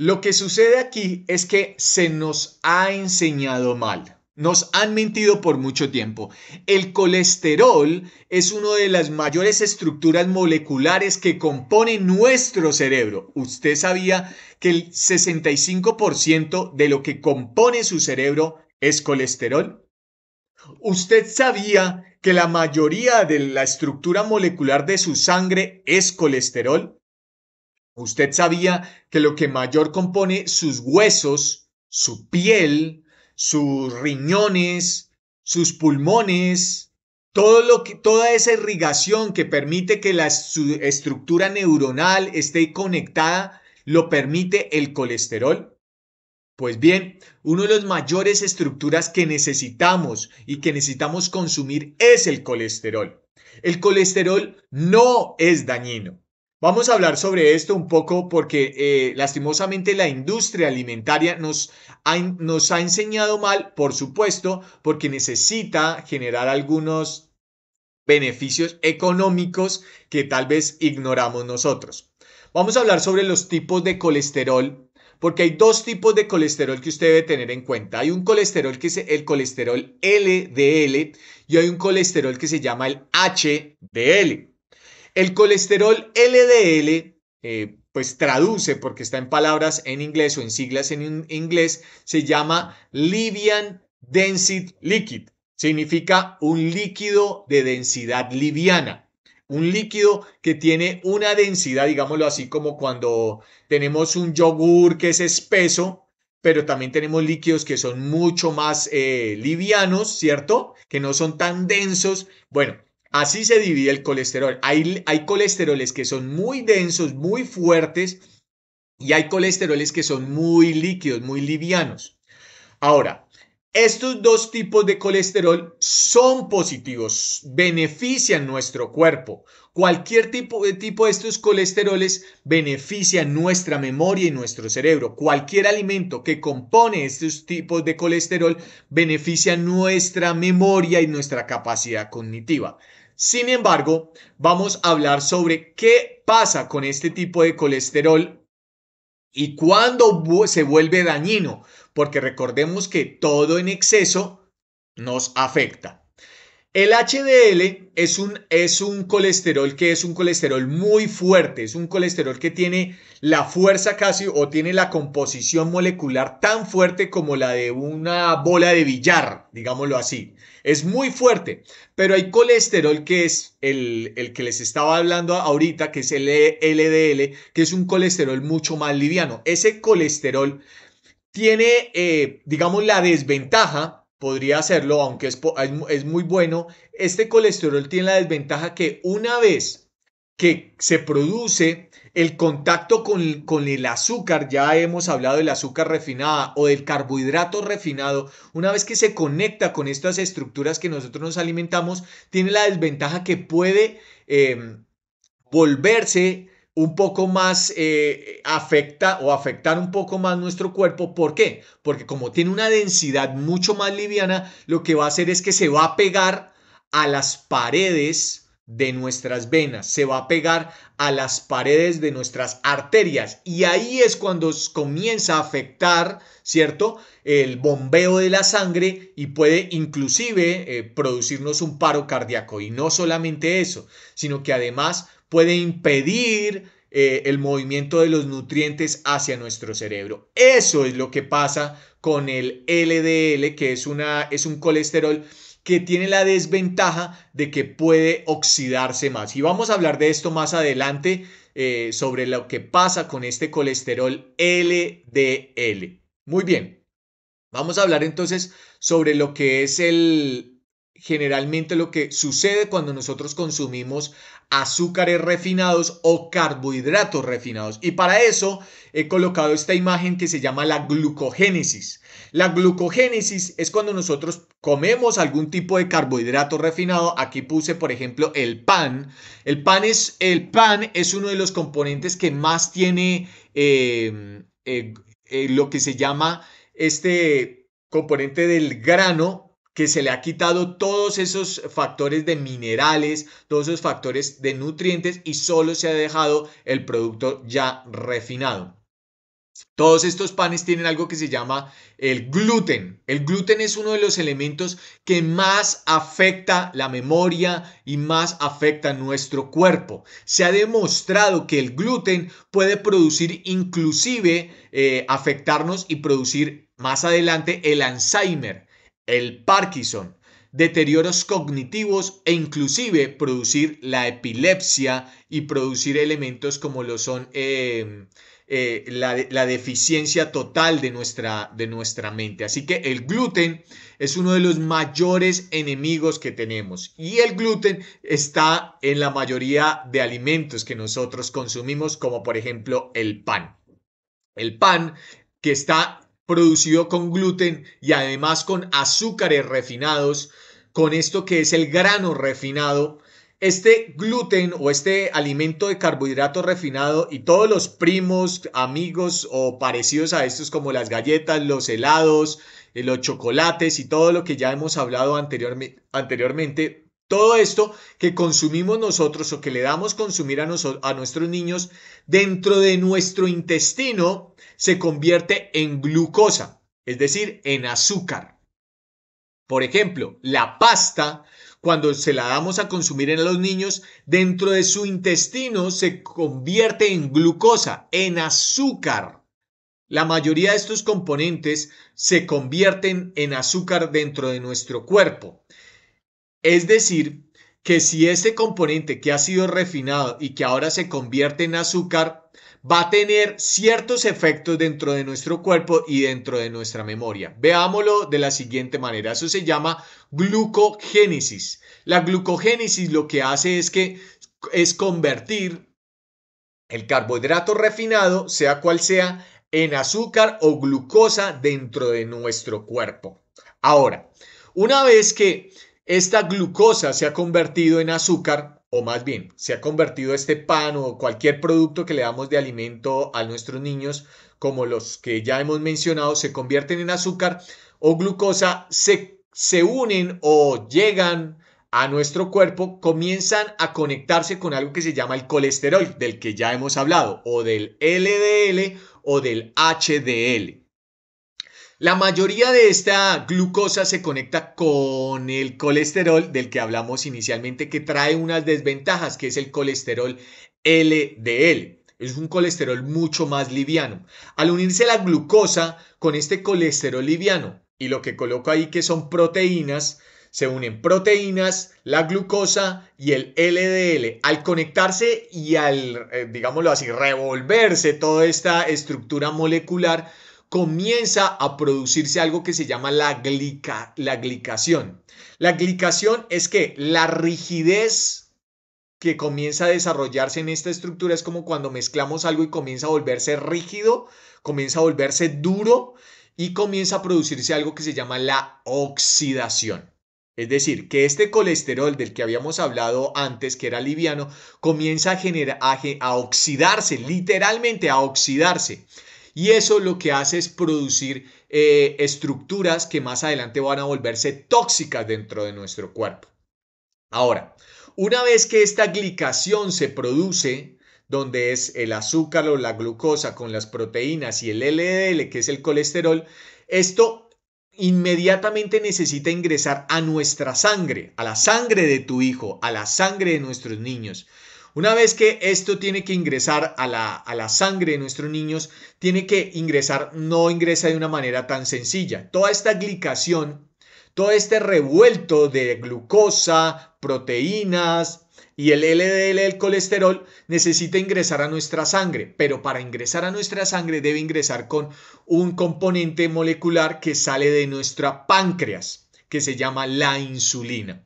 Lo que sucede aquí es que se nos ha enseñado mal. Nos han mentido por mucho tiempo. El colesterol es una de las mayores estructuras moleculares que compone nuestro cerebro. ¿Usted sabía que el 65% de lo que compone su cerebro es colesterol? ¿Usted sabía que la mayoría de la estructura molecular de su sangre es colesterol? ¿Usted sabía que lo que mayor compone sus huesos, su piel, sus riñones, sus pulmones, toda esa irrigación que permite que su estructura neuronal esté conectada, lo permite el colesterol? Pues bien, una de las mayores estructuras que necesitamos y que necesitamos consumir es el colesterol. El colesterol no es dañino. Vamos a hablar sobre esto un poco porque lastimosamente la industria alimentaria nos ha enseñado mal, por supuesto, porque necesita generar algunos beneficios económicos que tal vez ignoramos nosotros. Vamos a hablar sobre los tipos de colesterol, porque hay dos tipos de colesterol que usted debe tener en cuenta. Hay un colesterol que es el colesterol LDL y hay un colesterol que se llama el HDL. El colesterol LDL, pues traduce, porque está en palabras en inglés o en siglas en inglés, se llama Livian Density Liquid. Significa un líquido de densidad liviana. Un líquido que tiene una densidad, digámoslo así, como cuando tenemos un yogur que es espeso, pero también tenemos líquidos que son mucho más livianos, ¿cierto? Que no son tan densos. Bueno, así se divide el colesterol. Hay colesteroles que son muy densos, muy fuertes, y hay colesteroles que son muy líquidos, muy livianos. Ahora, estos dos tipos de colesterol son positivos, benefician nuestro cuerpo. Cualquier tipo de estos colesteroles beneficia nuestra memoria y nuestro cerebro. Cualquier alimento que compone estos tipos de colesterol beneficia nuestra memoria y nuestra capacidad cognitiva. Sin embargo, vamos a hablar sobre qué pasa con este tipo de colesterol y cuándo se vuelve dañino, porque recordemos que todo en exceso nos afecta. El HDL es un colesterol que es un colesterol muy fuerte, es un colesterol que tiene la fuerza casi o tiene la composición molecular tan fuerte como la de una bola de billar, digámoslo así. Es muy fuerte, pero hay colesterol que es el que les estaba hablando ahorita, que es el LDL, que es un colesterol mucho más liviano. Ese colesterol tiene, digamos, la desventaja, podría hacerlo, aunque es muy bueno, este colesterol tiene la desventaja que una vez que se produce el contacto con el azúcar, ya hemos hablado del azúcar refinada o del carbohidrato refinado, una vez que se conecta con estas estructuras que nosotros nos alimentamos, tiene la desventaja que puede volverse un poco más afectar un poco más nuestro cuerpo. ¿Por qué? Porque como tiene una densidad mucho más liviana, lo que va a hacer es que se va a pegar a las paredes de nuestras venas, se va a pegar a las paredes de nuestras arterias y ahí es cuando comienza a afectar, ¿cierto? El bombeo de la sangre y puede inclusive producirnos un paro cardíaco. Y no solamente eso, sino que además puede impedir el movimiento de los nutrientes hacia nuestro cerebro. Eso es lo que pasa con el LDL, que es un colesterol que tiene la desventaja de que puede oxidarse más. Y vamos a hablar de esto más adelante sobre lo que pasa con este colesterol LDL. Muy bien, vamos a hablar entonces sobre lo que es generalmente lo que sucede cuando nosotros consumimos azúcares refinados o carbohidratos refinados. Y para eso he colocado esta imagen que se llama la glucogénesis. La glucogénesis es cuando nosotros comemos algún tipo de carbohidrato refinado. Aquí puse, por ejemplo, el pan. El pan es uno de los componentes que más tiene lo que se llama este componente del grano, que se le ha quitado todos esos factores de minerales, todos esos factores de nutrientes y solo se ha dejado el producto ya refinado. Todos estos panes tienen algo que se llama el gluten. El gluten es uno de los elementos que más afecta la memoria y más afecta nuestro cuerpo. Se ha demostrado que el gluten puede producir inclusive afectarnos y producir más adelante el Alzheimer, el Parkinson, deterioros cognitivos e inclusive producir la epilepsia y producir elementos como lo son la deficiencia total de nuestra mente. Así que el gluten es uno de los mayores enemigos que tenemos y el gluten está en la mayoría de alimentos que nosotros consumimos, como por ejemplo el pan. El pan que está producido con gluten y además con azúcares refinados, con esto que es el grano refinado. Este gluten o este alimento de carbohidrato refinado y todos los primos, amigos o parecidos a estos como las galletas, los helados, los chocolates y todo lo que ya hemos hablado anteriormente, todo esto que consumimos nosotros o que le damos consumir a nuestros niños dentro de nuestro intestino se convierte en glucosa, es decir, en azúcar. Por ejemplo, la pasta, cuando se la damos a consumir a los niños, dentro de su intestino se convierte en glucosa, en azúcar. La mayoría de estos componentes se convierten en azúcar dentro de nuestro cuerpo. Es decir, que si este componente que ha sido refinado y que ahora se convierte en azúcar, va a tener ciertos efectos dentro de nuestro cuerpo y dentro de nuestra memoria. Veámoslo de la siguiente manera. Eso se llama glucogénesis. La glucogénesis lo que hace es convertir el carbohidrato refinado, sea cual sea, en azúcar o glucosa dentro de nuestro cuerpo. Ahora, una vez que esta glucosa se ha convertido en azúcar, o más bien, se ha convertido este pan o cualquier producto que le damos de alimento a nuestros niños, como los que ya hemos mencionado, se convierten en azúcar o glucosa, se unen o llegan a nuestro cuerpo, comienzan a conectarse con algo que se llama el colesterol, del que ya hemos hablado, o del LDL o del HDL. La mayoría de esta glucosa se conecta con el colesterol del que hablamos inicialmente, que trae unas desventajas, que es el colesterol LDL. Es un colesterol mucho más liviano. Al unirse la glucosa con este colesterol liviano y lo que coloco ahí que son proteínas, se unen proteínas, la glucosa y el LDL. Al conectarse y al, digámoslo así, revolverse toda esta estructura molecular, comienza a producirse algo que se llama la glicación. La glicación es que la rigidez que comienza a desarrollarse en esta estructura es como cuando mezclamos algo y comienza a volverse rígido, comienza a volverse duro y comienza a producirse algo que se llama la oxidación. Es decir, que este colesterol del que habíamos hablado antes, que era liviano, comienza a oxidarse, literalmente a oxidarse. Y eso lo que hace es producir estructuras que más adelante van a volverse tóxicas dentro de nuestro cuerpo. Ahora, una vez que esta glicación se produce, donde es el azúcar o la glucosa con las proteínas y el LDL, que es el colesterol, esto inmediatamente necesita ingresar a nuestra sangre, a la sangre de tu hijo, a la sangre de nuestros niños. Una vez que esto tiene que ingresar a la sangre de nuestros niños, tiene que ingresar, no ingresa de una manera tan sencilla. Toda esta glicación, todo este revuelto de glucosa, proteínas y el LDL, el colesterol, necesita ingresar a nuestra sangre, pero para ingresar a nuestra sangre debe ingresar con un componente molecular que sale de nuestra páncreas, que se llama la insulina.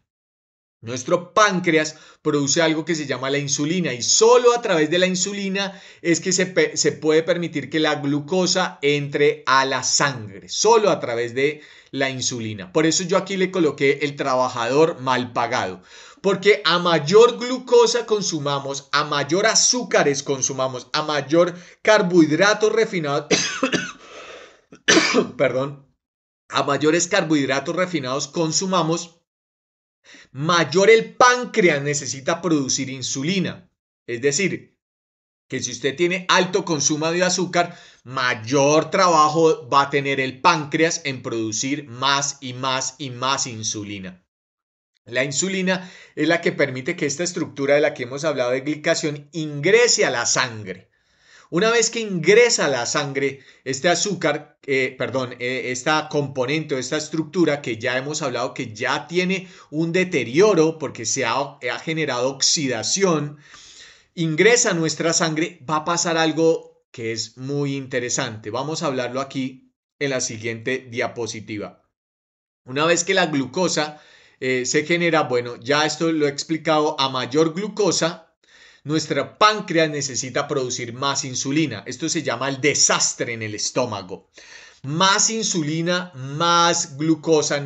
Nuestro páncreas produce algo que se llama la insulina y solo a través de la insulina es que se puede permitir que la glucosa entre a la sangre, solo a través de la insulina. Por eso yo aquí le coloqué el trabajador mal pagado, porque a mayor glucosa consumamos, a mayor azúcares consumamos, a mayor carbohidratos refinados, perdón, a mayores carbohidratos refinados consumamos, mayor el páncreas necesita producir insulina. Es decir, que si usted tiene alto consumo de azúcar, mayor trabajo va a tener el páncreas en producir más y más y más insulina. La insulina es la que permite que esta estructura de la que hemos hablado de glicación ingrese a la sangre. Una vez que ingresa a la sangre este azúcar, esta componente o esta estructura que ya hemos hablado que ya tiene un deterioro porque ha generado oxidación, ingresa a nuestra sangre, va a pasar algo que es muy interesante. Vamos a hablarlo aquí en la siguiente diapositiva. Una vez que la glucosa se genera, bueno, ya esto lo he explicado, a mayor glucosa, nuestra páncreas necesita producir más insulina. Esto se llama el desastre en el estómago. Más insulina, más glucosa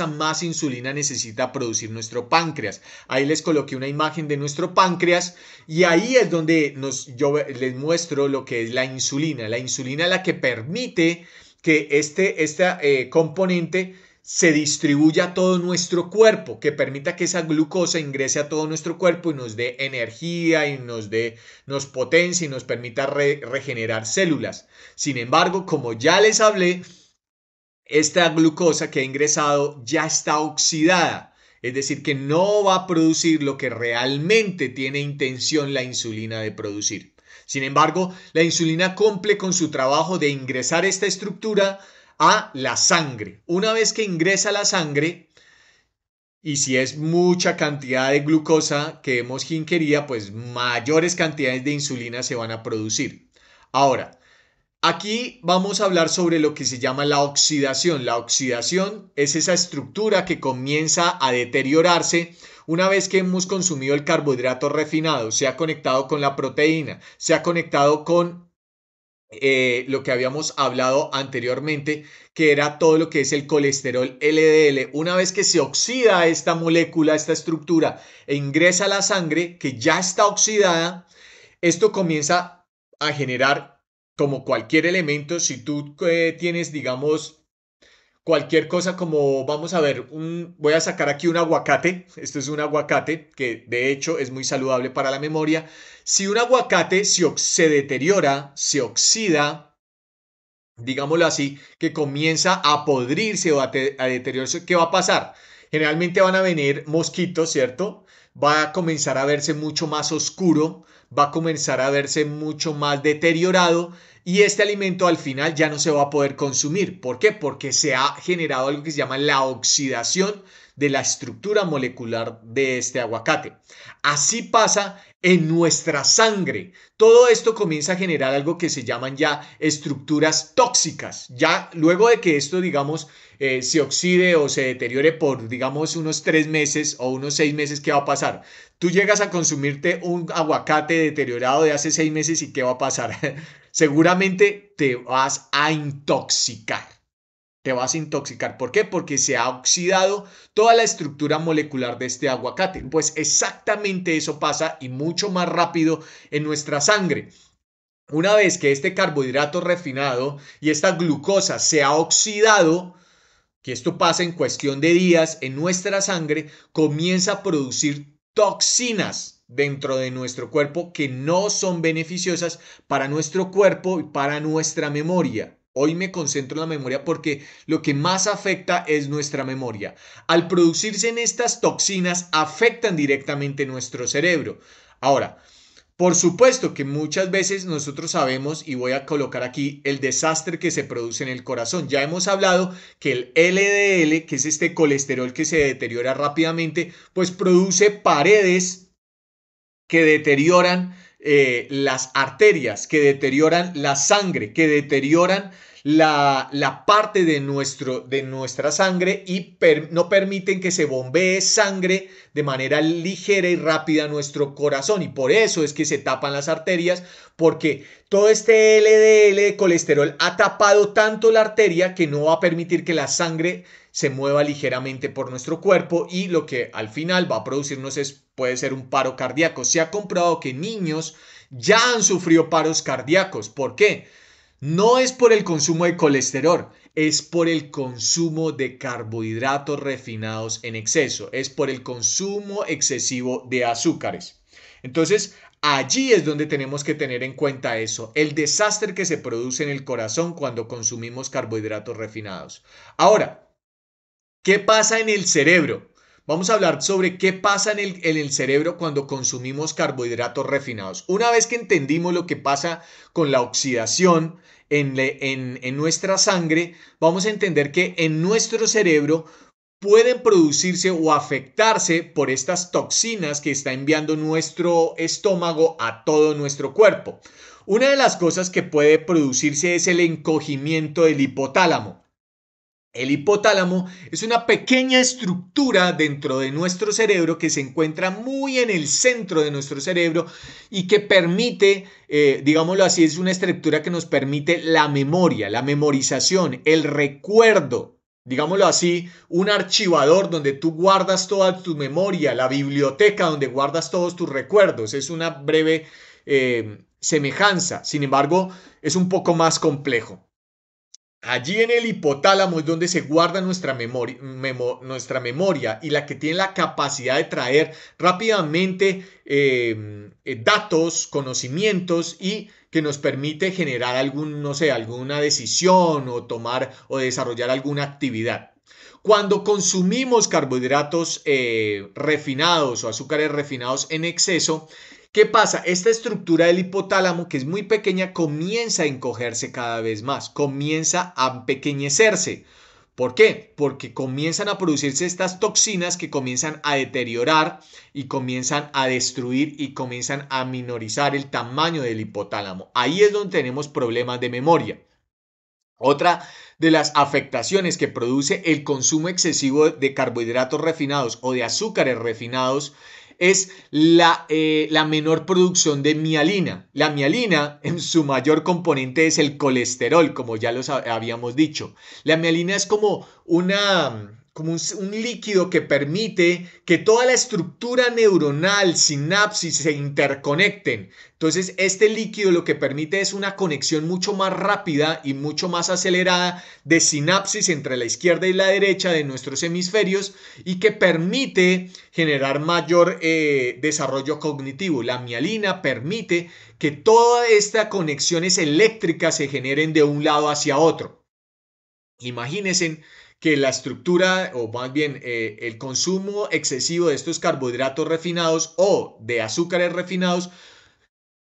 más insulina necesita producir nuestro páncreas. Ahí les coloqué una imagen de nuestro páncreas y ahí es donde yo les muestro lo que es la insulina. La insulina es la que permite que este componente se distribuya a todo nuestro cuerpo, que permita que esa glucosa ingrese a todo nuestro cuerpo y nos dé energía y nos potencie y nos permita regenerar células. Sin embargo, como ya les hablé, esta glucosa que ha ingresado ya está oxidada, es decir, que no va a producir lo que realmente tiene intención la insulina de producir. Sin embargo, la insulina cumple con su trabajo de ingresar esta estructura a la sangre. Una vez que ingresa a la sangre, y si es mucha cantidad de glucosa que hemos ingerido, pues mayores cantidades de insulina se van a producir. Ahora, aquí vamos a hablar sobre lo que se llama la oxidación. La oxidación es esa estructura que comienza a deteriorarse una vez que hemos consumido el carbohidrato refinado, se ha conectado con la proteína, se ha conectado con lo que habíamos hablado anteriormente, que era todo lo que es el colesterol LDL. Una vez que se oxida esta molécula, esta estructura, e ingresa a la sangre, que ya está oxidada, esto comienza a generar, como cualquier elemento, si tú tienes, digamos, cualquier cosa como, vamos a ver, voy a sacar aquí un aguacate. Esto es un aguacate que de hecho es muy saludable para la memoria. Si un aguacate se deteriora, se oxida, digámoslo así, que comienza a podrirse o a deteriorarse, ¿qué va a pasar? Generalmente van a venir mosquitos, ¿cierto? Va a comenzar a verse mucho más oscuro, va a comenzar a verse mucho más deteriorado y este alimento al final ya no se va a poder consumir. ¿Por qué? Porque se ha generado algo que se llama la oxidación de la estructura molecular de este aguacate. Así pasa en nuestra sangre. Todo esto comienza a generar algo que se llaman ya estructuras tóxicas. Ya luego de que esto, digamos, se oxide o se deteriore por, digamos, unos 3 meses o unos 6 meses, ¿qué va a pasar? Tú llegas a consumirte un aguacate deteriorado de hace 6 meses y ¿qué va a pasar? Seguramente te vas a intoxicar. Te vas a intoxicar. ¿Por qué? Porque se ha oxidado toda la estructura molecular de este aguacate. Pues exactamente eso pasa y mucho más rápido en nuestra sangre. Una vez que este carbohidrato refinado y esta glucosa se ha oxidado, que esto pasa en cuestión de días en nuestra sangre, comienza a producir toxinas dentro de nuestro cuerpo que no son beneficiosas para nuestro cuerpo y para nuestra memoria. Hoy me concentro en la memoria porque lo que más afecta es nuestra memoria. Al producirse en estas toxinas afectan directamente nuestro cerebro. Ahora, por supuesto que muchas veces nosotros sabemos, y voy a colocar aquí el desastre que se produce en el corazón. Ya hemos hablado que el LDL, que es este colesterol que se deteriora rápidamente, pues produce paredes que deterioran las arterias, que deterioran la sangre, que deterioran la parte de nuestra sangre y no permiten que se bombee sangre de manera ligera y rápida a nuestro corazón. Y por eso es que se tapan las arterias, porque todo este LDL de colesterol ha tapado tanto la arteria que no va a permitir que la sangre se mueva ligeramente por nuestro cuerpo y lo que al final va a producirnos puede ser un paro cardíaco. Se ha comprobado que niños ya han sufrido paros cardíacos. ¿Por qué? No es por el consumo de colesterol, es por el consumo de carbohidratos refinados en exceso, es por el consumo excesivo de azúcares. Entonces, Allí es donde tenemos que tener en cuenta eso, el desastre que se produce en el corazón cuando consumimos carbohidratos refinados. Ahora, ¿qué pasa en el cerebro? Vamos a hablar sobre qué pasa en el cerebro cuando consumimos carbohidratos refinados. Una vez que entendimos lo que pasa con la oxidación en nuestra sangre, vamos a entender que en nuestro cerebro pueden producirse o afectarse por estas toxinas que está enviando nuestro estómago a todo nuestro cuerpo. Una de las cosas que puede producirse es el encogimiento del hipotálamo. El hipotálamo es una pequeña estructura dentro de nuestro cerebro que se encuentra muy en el centro de nuestro cerebro y que permite, digámoslo así, es una estructura que nos permite la memoria, la memorización, el recuerdo. Digámoslo así, un archivador donde tú guardas toda tu memoria, la biblioteca donde guardas todos tus recuerdos. Es una breve semejanza, sin embargo, es un poco más complejo. Allí en el hipotálamo es donde se guarda nuestra memoria y la que tiene la capacidad de traer rápidamente datos, conocimientos y que nos permite generar no sé, alguna decisión o tomar o desarrollar alguna actividad. Cuando consumimos carbohidratos refinados o azúcares refinados en exceso, ¿qué pasa? Esta estructura del hipotálamo, que es muy pequeña, comienza a encogerse cada vez más, comienza a empequeñecerse. ¿Por qué? Porque comienzan a producirse estas toxinas que comienzan a deteriorar y comienzan a destruir y comienzan a minorizar el tamaño del hipotálamo. Ahí es donde tenemos problemas de memoria. Otra de las afectaciones que produce el consumo excesivo de carbohidratos refinados o de azúcares refinados es la menor producción de mialina. La mialina en su mayor componente es el colesterol, como ya habíamos dicho. La mialina es como un líquido que permite que toda la estructura neuronal, sinapsis, se interconecten. Entonces, este líquido lo que permite es una conexión mucho más rápida y mucho más acelerada de sinapsis entre la izquierda y la derecha de nuestros hemisferios y que permite generar mayor desarrollo cognitivo. La mialina permite que todas estas conexiones eléctricas se generen de un lado hacia otro. Imagínense que la estructura o más bien el consumo excesivo de estos carbohidratos refinados o de azúcares refinados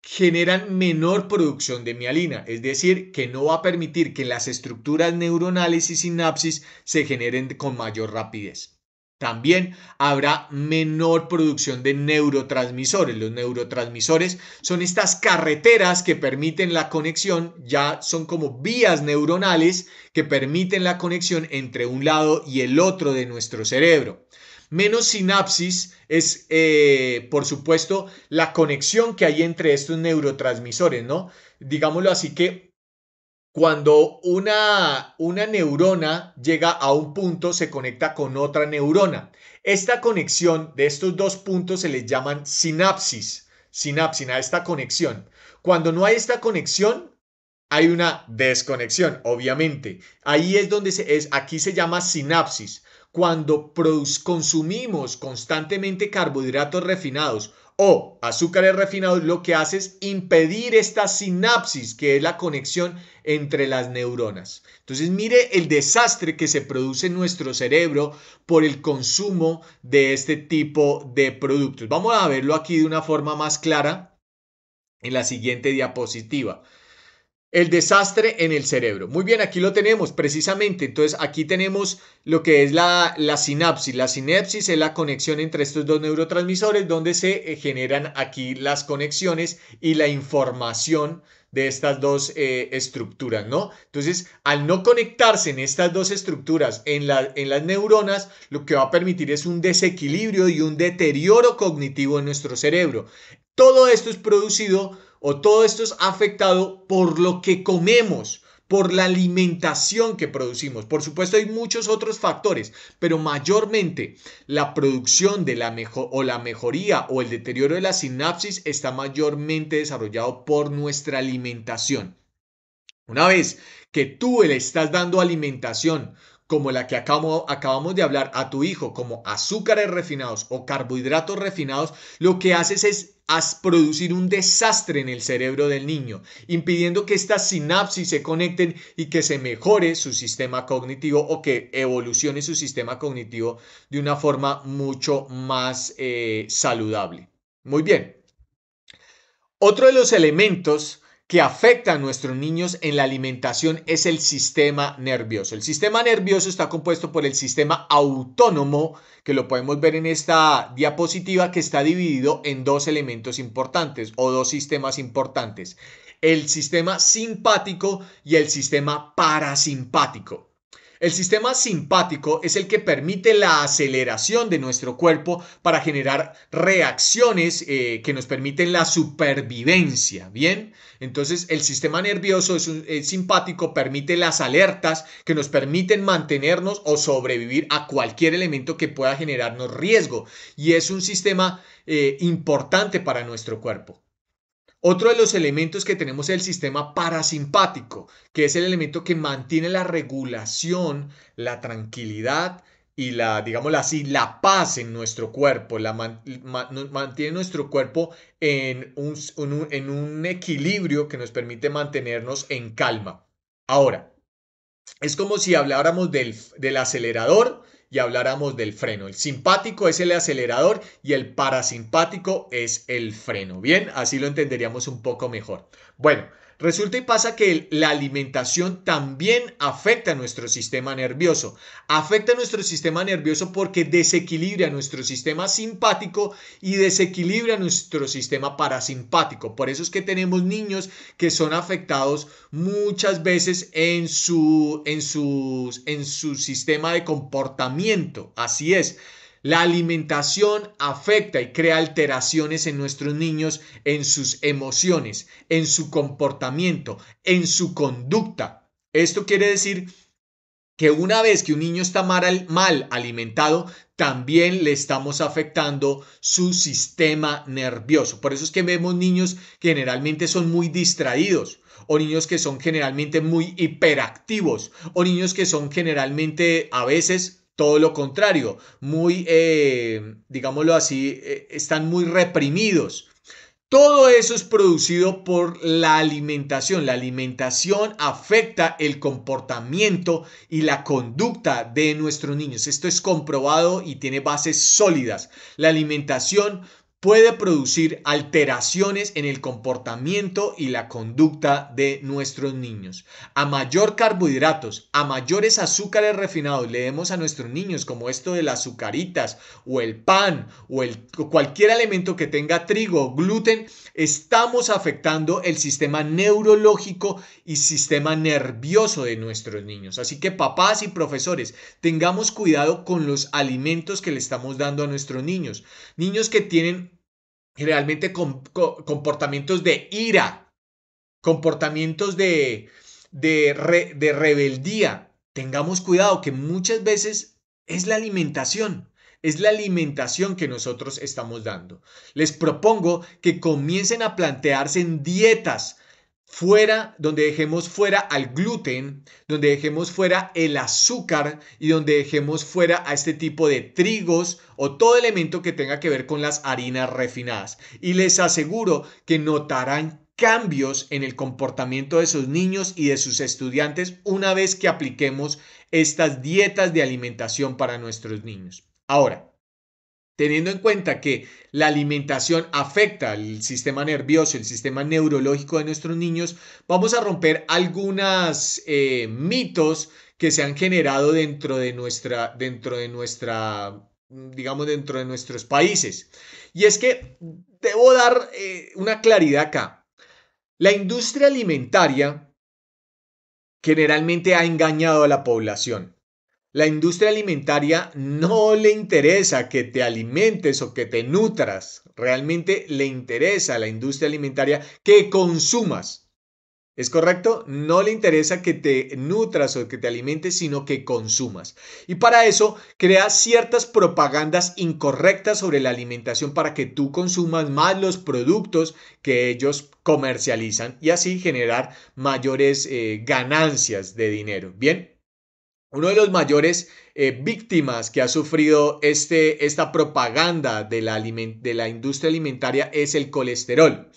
generan menor producción de mielina, es decir, que no va a permitir que las estructuras neuronales y sinapsis se generen con mayor rapidez. También habrá menor producción de neurotransmisores. Los neurotransmisores son estas carreteras que permiten la conexión, ya son como vías neuronales que permiten la conexión entre un lado y el otro de nuestro cerebro. Menos sinapsis es, por supuesto, la conexión que hay entre estos neurotransmisores, ¿no? Digámoslo así que cuando una neurona llega a un punto, se conecta con otra neurona. Esta conexión de estos dos puntos se les llaman sinapsis, sinapsis, a esta conexión. Cuando no hay esta conexión, hay una desconexión, obviamente. Ahí es donde aquí se llama sinapsis. Cuando consumimos constantemente carbohidratos refinados o azúcares refinados, lo que hace es impedir esta sinapsis, que es la conexión entre las neuronas. Entonces, mire el desastre que se produce en nuestro cerebro por el consumo de este tipo de productos. Vamos a verlo aquí de una forma más clara en la siguiente diapositiva. El desastre en el cerebro. Muy bien, aquí lo tenemos precisamente. Entonces, aquí tenemos lo que es la sinapsis. La sinapsis es la conexión entre estos dos neurotransmisores donde se generan aquí las conexiones y la información de estas dos estructuras, ¿no? Entonces, al no conectarse en estas dos estructuras en las neuronas, lo que va a permitir es un desequilibrio y un deterioro cognitivo en nuestro cerebro. Todo esto es producido o todo esto es afectado por lo que comemos, por la alimentación que producimos. Por supuesto, hay muchos otros factores, pero mayormente la producción de la mejoría o el deterioro de la sinapsis está mayormente desarrollado por nuestra alimentación. Una vez que tú le estás dando alimentación como la que acabamos de hablar a tu hijo, como azúcares refinados o carbohidratos refinados, lo que haces es producir un desastre en el cerebro del niño, impidiendo que estas sinapsis se conecten y que se mejore su sistema cognitivo o que evolucione su sistema cognitivo de una forma mucho más saludable. Muy bien. Otro de los elementos que afecta a nuestros niños en la alimentación es el sistema nervioso. El sistema nervioso está compuesto por el sistema autónomo, que lo podemos ver en esta diapositiva, que está dividido en dos elementos importantes o dos sistemas importantes: el sistema simpático y el sistema parasimpático. El sistema simpático es el que permite la aceleración de nuestro cuerpo para generar reacciones que nos permiten la supervivencia. Bien, entonces el sistema nervioso simpático permite las alertas que nos permiten mantenernos o sobrevivir a cualquier elemento que pueda generarnos riesgo, y es un sistema importante para nuestro cuerpo. Otro de los elementos que tenemos es el sistema parasimpático, que es el elemento que mantiene la regulación, la tranquilidad y digámoslo así, la paz en nuestro cuerpo. Mantiene nuestro cuerpo en un equilibrio que nos permite mantenernos en calma. Ahora, es como si habláramos del acelerador y habláramos del freno. El simpático es el acelerador y el parasimpático es el freno. Bien, así lo entenderíamos un poco mejor. Bueno, resulta y pasa que la alimentación también afecta a nuestro sistema nervioso. Afecta a nuestro sistema nervioso porque desequilibra nuestro sistema simpático y desequilibra nuestro sistema parasimpático. Por eso es que tenemos niños que son afectados muchas veces en su sistema de comportamiento. Así es. La alimentación afecta y crea alteraciones en nuestros niños, en sus emociones, en su comportamiento, en su conducta. Esto quiere decir que una vez que un niño está mal alimentado, también le estamos afectando su sistema nervioso. Por eso es que vemos niños que generalmente son muy distraídos, o niños que son generalmente muy hiperactivos, o niños que son generalmente a veces todo lo contrario, muy, digámoslo así, están muy reprimidos. Todo eso es producido por la alimentación. La alimentación afecta el comportamiento y la conducta de nuestros niños. Esto es comprobado y tiene bases sólidas. La alimentación puede producir alteraciones en el comportamiento y la conducta de nuestros niños. A mayor carbohidratos, a mayores azúcares refinados le demos a nuestros niños, como esto de las azucaritas o el pan o cualquier alimento que tenga trigo o gluten, estamos afectando el sistema neurológico y sistema nervioso de nuestros niños. Así que papás y profesores, tengamos cuidado con los alimentos que le estamos dando a nuestros niños. Niños que tienen generalmente comportamientos de ira, comportamientos de rebeldía. Tengamos cuidado que muchas veces es la alimentación. Es la alimentación que nosotros estamos dando. Les propongo que comiencen a plantearse en dietas donde dejemos fuera al gluten, donde dejemos fuera el azúcar y donde dejemos fuera a este tipo de trigos o todo elemento que tenga que ver con las harinas refinadas. Y les aseguro que notarán cambios en el comportamiento de sus niños y de sus estudiantes una vez que apliquemos estas dietas de alimentación para nuestros niños. Ahora, teniendo en cuenta que la alimentación afecta el sistema nervioso, el sistema neurológico de nuestros niños, vamos a romper algunos mitos que se han generado dentro de nuestros países. Y es que debo dar una claridad acá. La industria alimentaria generalmente ha engañado a la población. La industria alimentaria no le interesa que te alimentes o que te nutras. Realmente le interesa a la industria alimentaria que consumas. ¿Es correcto? No le interesa que te nutras o que te alimentes, sino que consumas. Y para eso crea ciertas propagandas incorrectas sobre la alimentación para que tú consumas más los productos que ellos comercializan y así generar mayores ganancias de dinero. Bien. Uno de los mayores víctimas que ha sufrido esta propaganda de la industria alimentaria es el colesterol.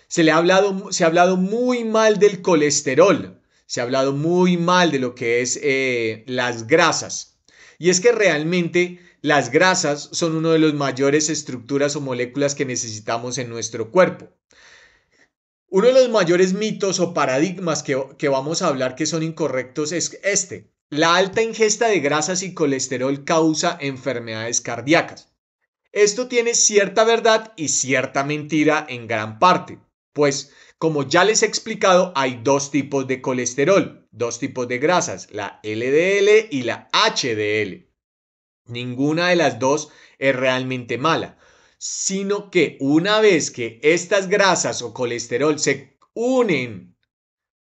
Se ha hablado muy mal del colesterol, se ha hablado muy mal de lo que es las grasas. Y es que realmente las grasas son una de las mayores estructuras o moléculas que necesitamos en nuestro cuerpo. Uno de los mayores mitos o paradigmas que vamos a hablar que son incorrectos es este. La alta ingesta de grasas y colesterol causa enfermedades cardíacas. Esto tiene cierta verdad y cierta mentira en gran parte, pues como ya les he explicado, hay dos tipos de colesterol, dos tipos de grasas, la LDL y la HDL. Ninguna de las dos es realmente mala, sino que una vez que estas grasas o colesterol se unen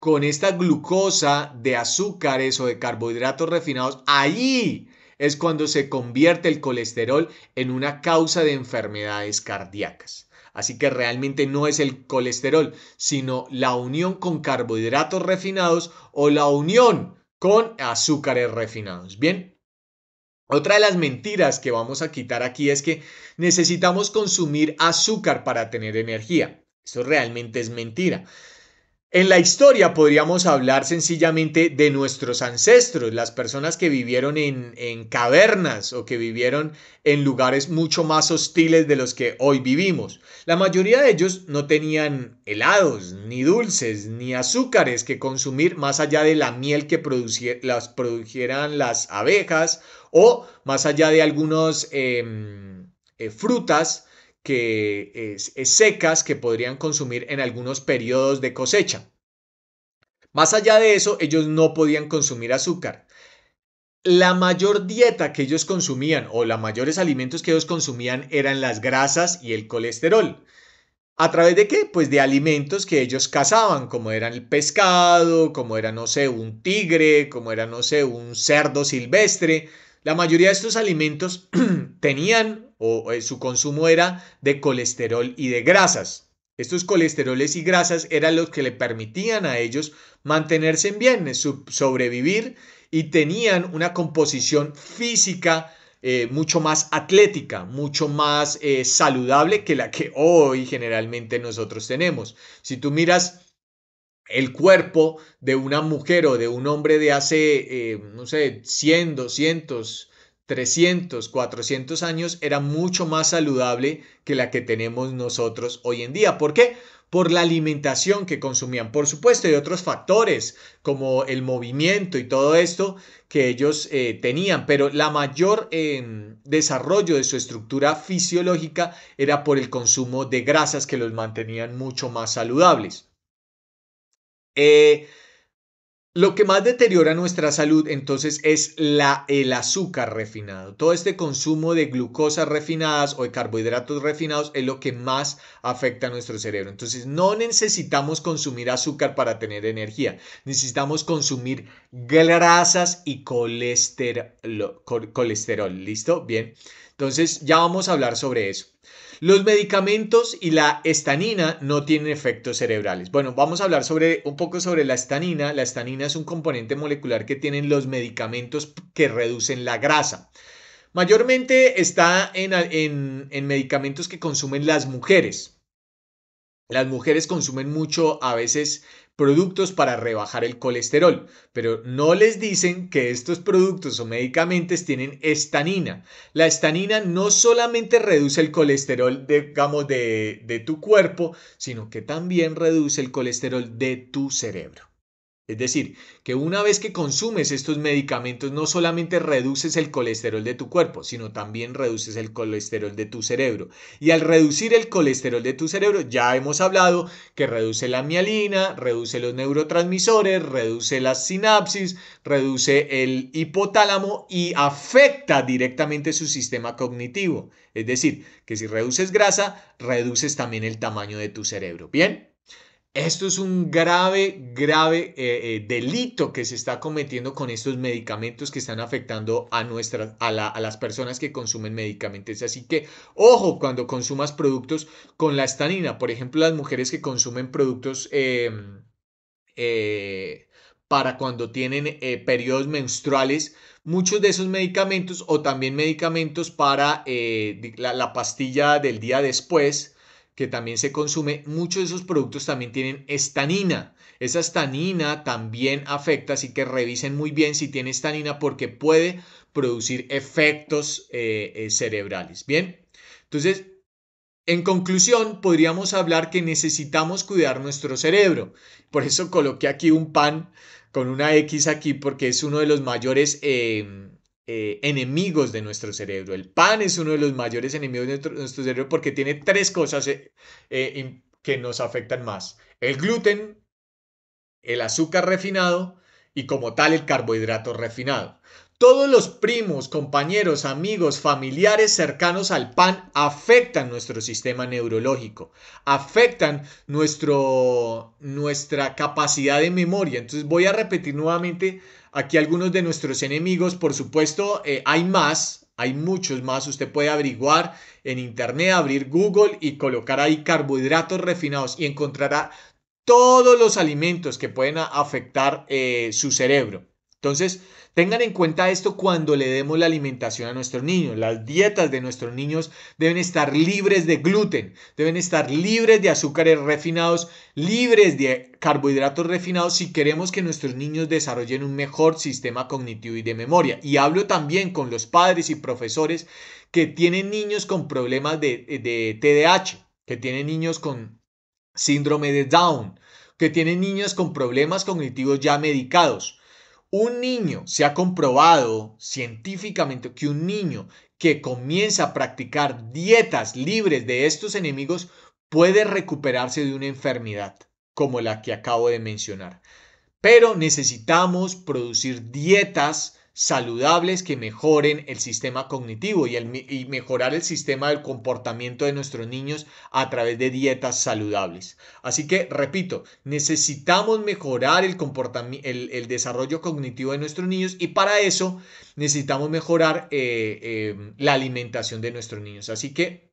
con esta glucosa de azúcares o de carbohidratos refinados, ahí es cuando se convierte el colesterol en una causa de enfermedades cardíacas. Así que realmente no es el colesterol, sino la unión con carbohidratos refinados o la unión con azúcares refinados. Bien. Otra de las mentiras que vamos a quitar aquí es que necesitamos consumir azúcar para tener energía. Eso realmente es mentira. En la historia podríamos hablar sencillamente de nuestros ancestros, las personas que vivieron en cavernas o que vivieron en lugares mucho más hostiles de los que hoy vivimos. La mayoría de ellos no tenían helados, ni dulces, ni azúcares que consumir más allá de la miel que produjeran las abejas o más allá de algunos frutas que secas que podrían consumir en algunos periodos de cosecha. Más allá de eso, ellos no podían consumir azúcar. La mayor dieta que ellos consumían o los mayores alimentos que ellos consumían eran las grasas y el colesterol. ¿A través de qué? Pues de alimentos que ellos cazaban, como eran el pescado, como era, no sé, un tigre, como era, no sé, un cerdo silvestre. La mayoría de estos alimentos tenían o su consumo era de colesterol y de grasas. Estos colesteroles y grasas eran los que le permitían a ellos mantenerse en bien, sobrevivir y tenían una composición física mucho más atlética, mucho más saludable que la que hoy generalmente nosotros tenemos. Si tú miras el cuerpo de una mujer o de un hombre de hace, no sé, 100, 200, 300, 400 años, era mucho más saludable que la que tenemos nosotros hoy en día. ¿Por qué? Por la alimentación que consumían. Por supuesto, y otros factores como el movimiento y todo esto que ellos tenían, pero la mayor desarrollo de su estructura fisiológica era por el consumo de grasas que los mantenían mucho más saludables. Eh, lo que más deteriora nuestra salud entonces es el azúcar refinado. Todo este consumo de glucosas refinadas o de carbohidratos refinados es lo que más afecta a nuestro cerebro. Entonces no necesitamos consumir azúcar para tener energía. Necesitamos consumir grasas y colesterol. ¿Listo? Bien. Entonces ya vamos a hablar sobre eso. Los medicamentos y la estanina no tienen efectos cerebrales. Bueno, vamos a hablar un poco sobre la estanina. La estanina es un componente molecular que tienen los medicamentos que reducen la grasa. Mayormente está en medicamentos que consumen las mujeres. Las mujeres consumen mucho a veces productos para rebajar el colesterol, pero no les dicen que estos productos o medicamentos tienen estanina. La estanina no solamente reduce el colesterol, digamos, de tu cuerpo, sino que también reduce el colesterol de tu cerebro. Es decir, que una vez que consumes estos medicamentos, no solamente reduces el colesterol de tu cuerpo, sino también reduces el colesterol de tu cerebro. Y al reducir el colesterol de tu cerebro, ya hemos hablado que reduce la mielina, reduce los neurotransmisores, reduce las sinapsis, reduce el hipotálamo y afecta directamente su sistema cognitivo. Es decir, que si reduces grasa, reduces también el tamaño de tu cerebro. ¿Bien? Esto es un grave delito que se está cometiendo con estos medicamentos que están afectando a las personas que consumen medicamentos. Así que, ojo, cuando consumas productos con la estanina, por ejemplo, las mujeres que consumen productos eh, para cuando tienen periodos menstruales. Muchos de esos medicamentos o también medicamentos para la pastilla del día después, que también se consume, muchos de esos productos también tienen estanina. Esa estanina también afecta, así que revisen muy bien si tiene estanina porque puede producir efectos cerebrales. Bien, entonces, en conclusión, podríamos hablar que necesitamos cuidar nuestro cerebro. Por eso coloqué aquí un pan con una X aquí porque es uno de los mayores enemigos de nuestro cerebro. El pan es uno de los mayores enemigos de nuestro cerebro porque tiene tres cosas que nos afectan más. El gluten, el azúcar refinado y como tal el carbohidrato refinado. Todos los primos, compañeros, amigos, familiares cercanos al pan afectan nuestro sistema neurológico, afectan nuestra capacidad de memoria. Entonces voy a repetir nuevamente aquí algunos de nuestros enemigos. Por supuesto, hay más, hay muchos más. Usted puede averiguar en internet, abrir Google y colocar ahí carbohidratos refinados y encontrará todos los alimentos que pueden afectar su cerebro. Entonces, tengan en cuenta esto cuando le demos la alimentación a nuestros niños. Las dietas de nuestros niños deben estar libres de gluten, deben estar libres de azúcares refinados, libres de carbohidratos refinados si queremos que nuestros niños desarrollen un mejor sistema cognitivo y de memoria. Y hablo también con los padres y profesores que tienen niños con problemas de TDAH, que tienen niños con síndrome de Down, que tienen niños con problemas cognitivos ya medicados. Un niño, se ha comprobado científicamente que un niño que comienza a practicar dietas libres de estos enemigos puede recuperarse de una enfermedad como la que acabo de mencionar. Pero necesitamos producir dietas saludables que mejoren el sistema cognitivo y mejorar el sistema del comportamiento de nuestros niños a través de dietas saludables. Así que, repito, necesitamos mejorar el desarrollo cognitivo de nuestros niños y para eso necesitamos mejorar la alimentación de nuestros niños. Así que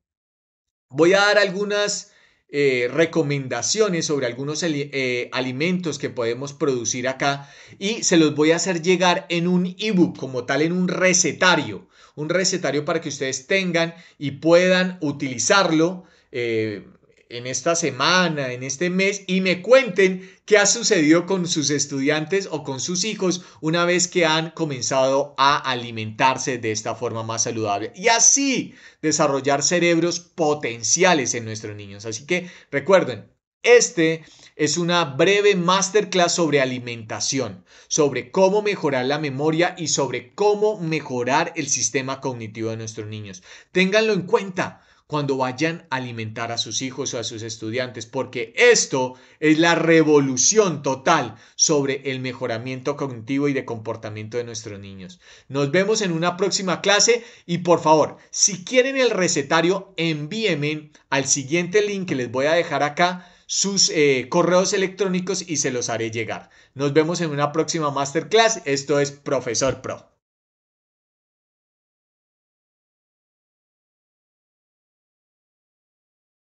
voy a dar algunas recomendaciones sobre algunos alimentos que podemos producir acá y se los voy a hacer llegar en un ebook como tal, en un recetario para que ustedes tengan y puedan utilizarlo en esta semana, en este mes y me cuenten qué ha sucedido con sus estudiantes o con sus hijos una vez que han comenzado a alimentarse de esta forma más saludable y así desarrollar cerebros potenciales en nuestros niños. Así que recuerden, este es una breve masterclass sobre alimentación, sobre cómo mejorar la memoria y sobre cómo mejorar el sistema cognitivo de nuestros niños. Ténganlo en cuenta cuando vayan a alimentar a sus hijos o a sus estudiantes, porque esto es la revolución total sobre el mejoramiento cognitivo y de comportamiento de nuestros niños. Nos vemos en una próxima clase y por favor, si quieren el recetario, envíenme al siguiente link que les voy a dejar acá sus correos electrónicos y se los haré llegar. Nos vemos en una próxima masterclass. Esto es Profesor Pro.